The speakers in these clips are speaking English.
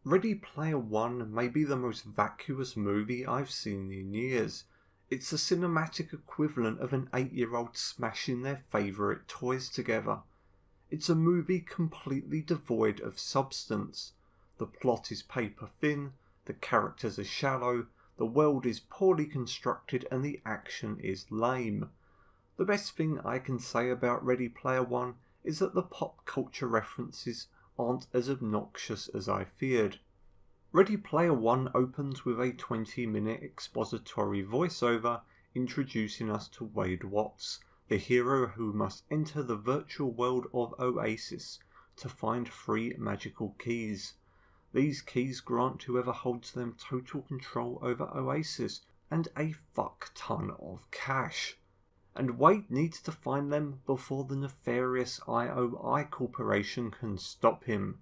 Ready Player One may be the most vacuous movie I've seen in years. It's the cinematic equivalent of an 8-year-old smashing their favourite toys together. It's a movie completely devoid of substance. The plot is paper thin, the characters are shallow, the world is poorly constructed, and the action is lame. The best thing I can say about Ready Player One is that the pop culture references aren't as obnoxious as I feared. Ready Player One opens with a 20-minute expository voiceover introducing us to Wade Watts, the hero who must enter the virtual world of Oasis to find 3 magical keys. These keys grant whoever holds them total control over Oasis and a fuck ton of cash. And Wade needs to find them before the nefarious IOI Corporation can stop him.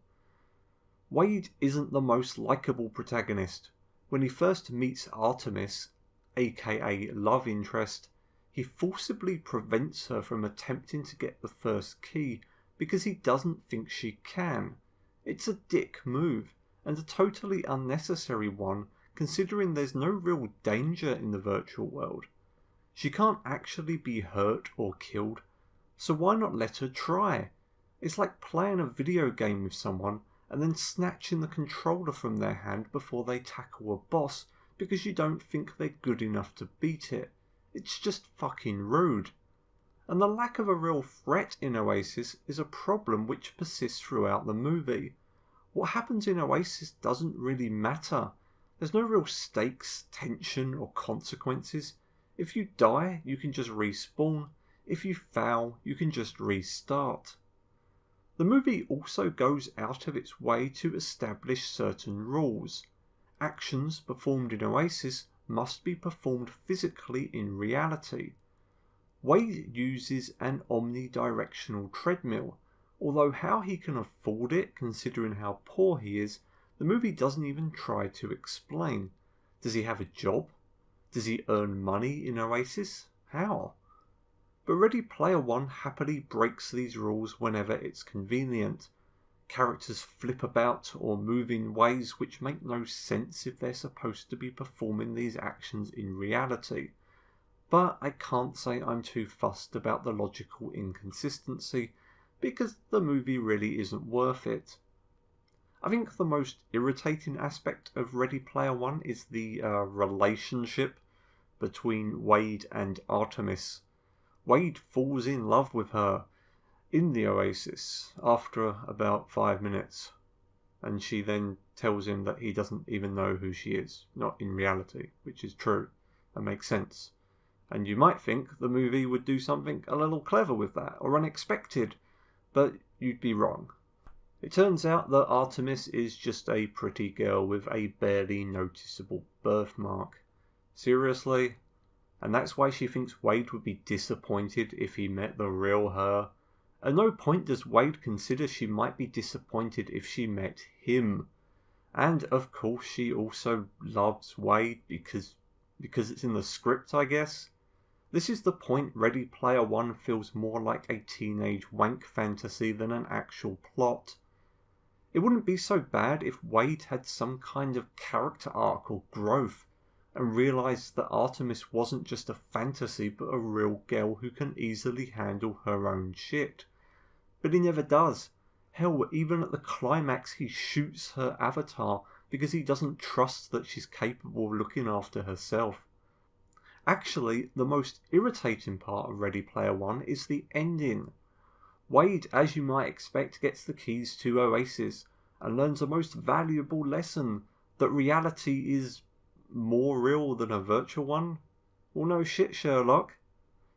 Wade isn't the most likeable protagonist. When he first meets Artemis, aka love interest, he forcibly prevents her from attempting to get the first key because he doesn't think she can. It's a dick move, and a totally unnecessary one considering there's no real danger in the virtual world. She can't actually be hurt or killed, so why not let her try? It's like playing a video game with someone and then snatching the controller from their hand before they tackle a boss because you don't think they're good enough to beat it. It's just fucking rude. And the lack of a real threat in Oasis is a problem which persists throughout the movie. What happens in Oasis doesn't really matter. There's no real stakes, tension or consequences. If you die, you can just respawn. If you fail, you can just restart. The movie also goes out of its way to establish certain rules. Actions performed in Oasis must be performed physically in reality. Wade uses an omnidirectional treadmill, although how he can afford it considering how poor he is, the movie doesn't even try to explain. Does he have a job? Does he earn money in Oasis? How? But Ready Player One happily breaks these rules whenever it's convenient. Characters flip about or move in ways which make no sense if they're supposed to be performing these actions in reality. But I can't say I'm too fussed about the logical inconsistency, because the movie really isn't worth it. I think the most irritating aspect of Ready Player One is the relationship between Wade and Artemis. Wade falls in love with her in the Oasis after about 5 minutes, and she then tells him that he doesn't even know who she is, not in reality, which is true and makes sense. And you might think the movie would do something a little clever with that, or unexpected, but you'd be wrong. It turns out that Artemis is just a pretty girl with a barely noticeable birthmark. Seriously? And that's why she thinks Wade would be disappointed if he met the real her. At no point does Wade consider she might be disappointed if she met him. And of course she also loves Wade because it's in the script, I guess. This is the point Ready Player One feels more like a teenage wank fantasy than an actual plot. It wouldn't be so bad if Wade had some kind of character arc or growth, and realised that Artemis wasn't just a fantasy but a real girl who can easily handle her own shit. But he never does. Hell, even at the climax he shoots her avatar because he doesn't trust that she's capable of looking after herself. Actually, the most irritating part of Ready Player One is the ending. Wade, as you might expect, gets the keys to Oasis and learns the most valuable lesson, that reality is more real than a virtual one. Well, no shit, Sherlock.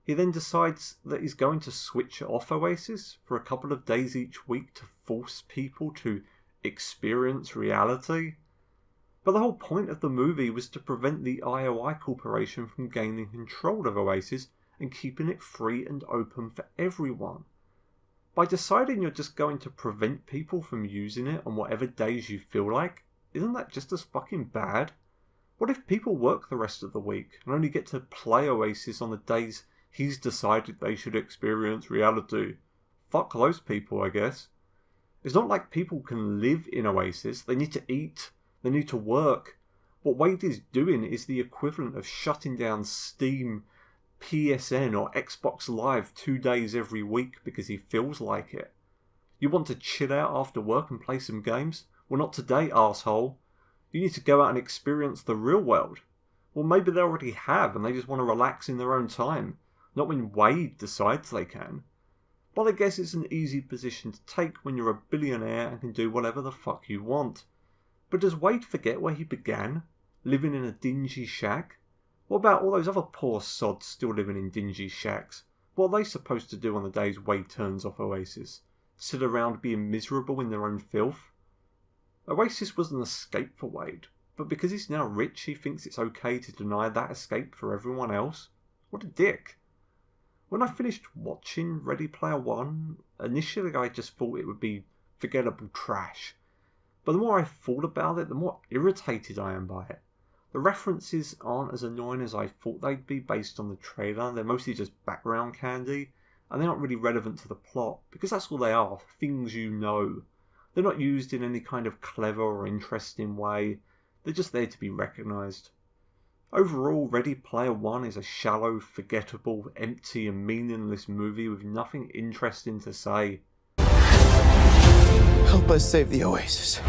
He then decides that he's going to switch off Oasis for a couple of days each week to force people to experience reality. But the whole point of the movie was to prevent the IOI Corporation from gaining control of Oasis and keeping it free and open for everyone. By deciding you're just going to prevent people from using it on whatever days you feel like, isn't that just as fucking bad? What if people work the rest of the week and only get to play Oasis on the days he's decided they should experience reality? Fuck those people, I guess. It's not like people can live in Oasis. They need to eat, they need to work. What Wade is doing is the equivalent of shutting down Steam, PSN or Xbox Live 2 days every week because he feels like it. You want to chill out after work and play some games? Well, not today, arsehole. You need to go out and experience the real world. Well, maybe they already have and they just want to relax in their own time, not when Wade decides they can. But I guess it's an easy position to take when you're a billionaire and can do whatever the fuck you want. But does Wade forget where he began? Living in a dingy shack? What about all those other poor sods still living in dingy shacks? What are they supposed to do on the days Wade turns off Oasis? Sit around being miserable in their own filth? Oasis was an escape for Wade, but because he's now rich he thinks it's okay to deny that escape for everyone else? What a dick. When I finished watching Ready Player One, initially I just thought it would be forgettable trash. But the more I thought about it, the more irritated I am by it. The references aren't as annoying as I thought they'd be based on the trailer. They're mostly just background candy, and they're not really relevant to the plot, because that's all they are, things you know. They're not used in any kind of clever or interesting way. They're just there to be recognised. Overall, Ready Player One is a shallow, forgettable, empty and meaningless movie with nothing interesting to say. Help us save the Oasis.